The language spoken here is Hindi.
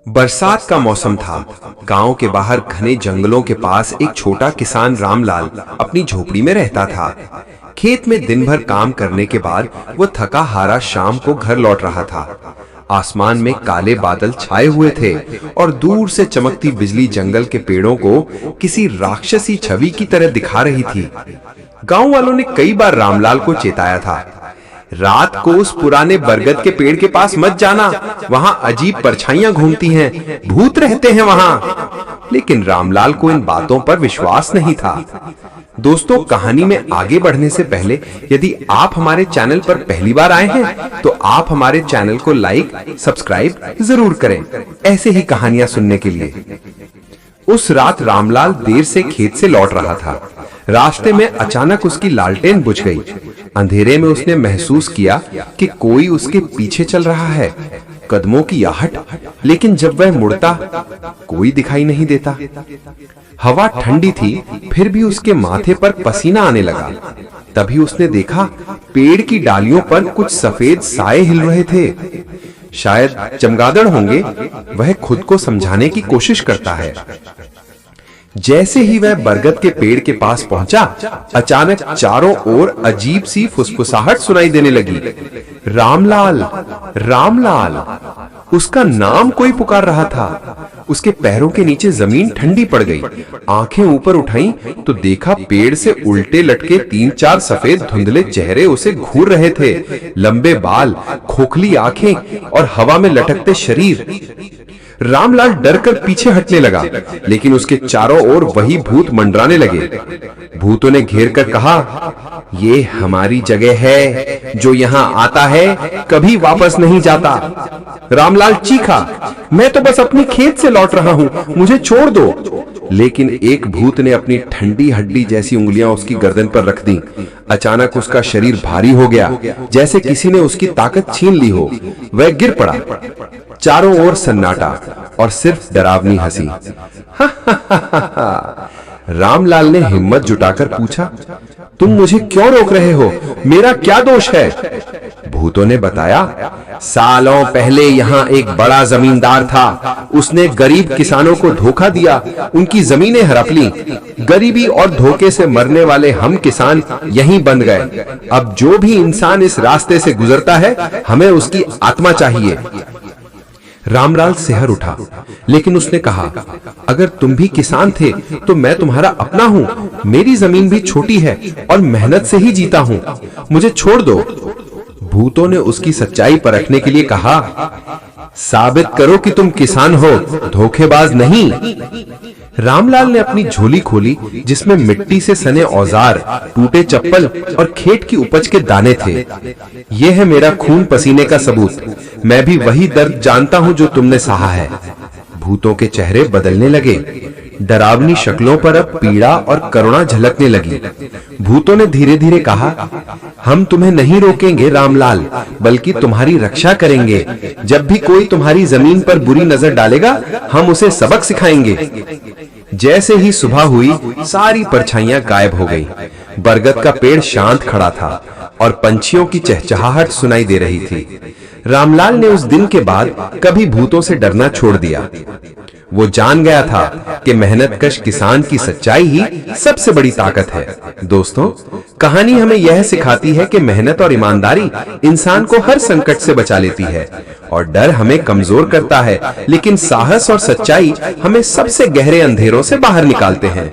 बरसात का मौसम था। गांव के बाहर घने जंगलों के पास एक छोटा किसान रामलाल अपनी झोपड़ी में रहता था। खेत में दिन भर काम करने के बाद वो थका हारा शाम को घर लौट रहा था। आसमान में काले बादल छाए हुए थे और दूर से चमकती बिजली जंगल के पेड़ों को किसी राक्षसी छवि की तरह दिखा रही थी। गांव वालों ने कई बार रामलाल को चेताया था, रात को उस पुराने बरगद के पेड़ के पास मत जाना, वहां अजीब परछाइयां घूमती हैं, भूत रहते हैं वहां। लेकिन रामलाल को इन बातों पर विश्वास नहीं था। दोस्तों, कहानी में आगे बढ़ने से पहले यदि आप हमारे चैनल पर पहली बार आए हैं तो आप हमारे चैनल को लाइक, सब्सक्राइब जरूर करें ऐसे ही कहानियां सुनने के लिए। उस रात रामलाल देर से खेत से लौट रहा था। रास्ते में अचानक उसकी लालटेन बुझ गई। अंधेरे में उसने महसूस किया कि कोई उसके पीछे चल रहा है। कदमों की आहट, लेकिन जब वह मुड़ता कोई दिखाई नहीं देता। हवा ठंडी थी, फिर भी उसके माथे पर पसीना आने लगा। तभी उसने देखा, पेड़ की डालियों पर कुछ सफेद साए हिल रहे थे। शायद चमगादड़ होंगे। वह खुद को समझाने की कोशिश करता है। जैसे ही वह बरगद के पेड़ के पास पहुंचा, अचानक चारों ओर अजीब सी फुसफुसाहट सुनाई देने लगी। रामलाल, रामलाल, उसका नाम कोई पुकार रहा था। उसके पैरों के नीचे जमीन ठंडी पड़ गई। आंखें ऊपर उठाई तो देखा, पेड़ से उल्टे लटके 3-4 सफेद धुंधले चेहरे उसे घूर रहे थे। लंबे बाल, खोखली आंखें और हवा में लटकते शरीर। रामलाल डरकर पीछे हटने लगा, लेकिन उसके चारों ओर वही भूत मंडराने लगे। भूतों ने घेर कर कहा, ये हमारी जगह है, जो यहाँ आता है कभी वापस नहीं जाता। रामलाल चीखा, मैं तो बस अपनी खेत से लौट रहा हूँ, मुझे छोड़ दो। लेकिन एक भूत ने अपनी ठंडी हड्डी जैसी उंगलियां उसकी गर्दन पर रख दी। अचानक उसका शरीर भारी हो गया, जैसे किसी ने उसकी ताकत छीन ली हो। वह गिर पड़ा। चारों ओर सन्नाटा और सिर्फ डरावनी हंसी। रामलाल ने हिम्मत जुटाकर पूछा, तुम मुझे क्यों रोक रहे हो? मेरा क्या दोष है? भूतों ने बताया, सालों पहले यहाँ एक बड़ा जमींदार था। उसने गरीब किसानों को धोखा दिया, उनकी जमीनें हड़प ली। गरीबी और धोखे से मरने वाले हम किसान यहीं बंद गए। अब जो भी इंसान इस रास्ते से गुजरता है, हमें उसकी आत्मा चाहिए। रामलाल सिहर उठा, लेकिन उसने कहा, अगर तुम भी किसान थे तो मैं तुम्हारा अपना हूँ। मेरी जमीन भी छोटी है और मेहनत से ही जीता हूँ, मुझे छोड़ दो। भूतों ने उसकी सच्चाई परखने के लिए कहा, साबित करो कि तुम किसान हो, धोखेबाज नहीं। रामलाल ने अपनी झोली खोली, जिसमें मिट्टी से सने औजार, टूटे चप्पल और खेत की उपज के दाने थे। यह है मेरा खून पसीने का सबूत। मैं भी वही दर्द जानता हूं जो तुमने सहा है। भूतों के चेहरे बदलने लगे। डरावनी शक्लों पर अब पीड़ा और करुणा झलकने लगी। भूतों ने धीरे धीरे कहा, हम तुम्हें नहीं रोकेंगे रामलाल, बल्कि तुम्हारी रक्षा करेंगे। जब भी कोई तुम्हारी जमीन पर बुरी नजर डालेगा, हम उसे सबक सिखाएंगे। जैसे ही सुबह हुई, सारी परछाइयां गायब हो गई। बरगद का पेड़ शांत खड़ा था और पंछियों की चहचहाहट सुनाई दे रही थी। रामलाल ने उस दिन के बाद कभी भूतों से डरना छोड़ दिया। वो जान गया था कि मेहनतकश किसान की सच्चाई ही सबसे बड़ी ताकत है। दोस्तों, कहानी हमें यह सिखाती है कि मेहनत और ईमानदारी इंसान को हर संकट से बचा लेती है और डर हमें कमजोर करता है, लेकिन साहस और सच्चाई हमें सबसे गहरे अंधेरों से बाहर निकालते हैं।